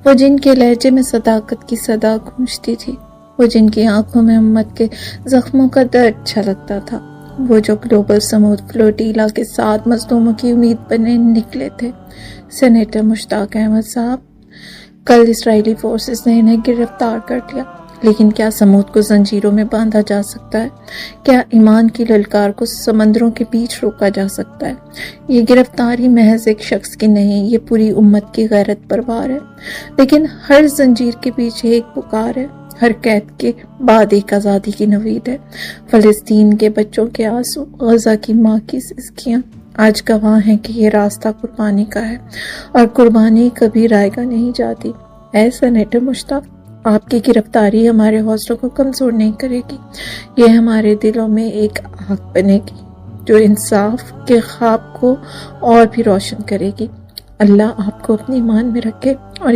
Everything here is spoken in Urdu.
وہ جن کے لہجے میں صداقت کی صدا گونجتی تھی، وہ جن کی آنکھوں میں امت کے زخموں کا درد چھلکتا تھا، وہ جو گلوبل سمود فلوٹیلا کے ساتھ مظلوموں کی امید بنے نکلے تھے۔ سینیٹر مشتاق احمد صاحب، کل اسرائیلی فورسز نے انہیں گرفتار کر لیا، لیکن کیا سمود کو زنجیروں میں باندھا جا سکتا ہے؟ کیا ایمان کی للکار کو سمندروں کے بیچ روکا جا سکتا ہے؟ یہ گرفتاری محض ایک شخص کی نہیں، یہ پوری امت کی غیرت پر وار ہے۔ لیکن ہر زنجیر کے پیچھے ایک پکار ہے، ہر قید کے بعد ایک آزادی کی نوید ہے۔ فلسطین کے بچوں کے آنسو، غزہ کی ماں کی سسکیاں آج گواہ ہیں کہ یہ راستہ قربانی کا ہے، اور قربانی کبھی رائے گاہ نہیں جاتی۔ اے سینیٹر مشتاق، آپ کی گرفتاری ہمارے حوصلوں کو کمزور نہیں کرے گی، یہ ہمارے دلوں میں ایک آگ بنے گی جو انصاف کے خواب کو اور بھی روشن کرے گی۔ اللہ آپ کو اپنی ایمان میں رکھے اور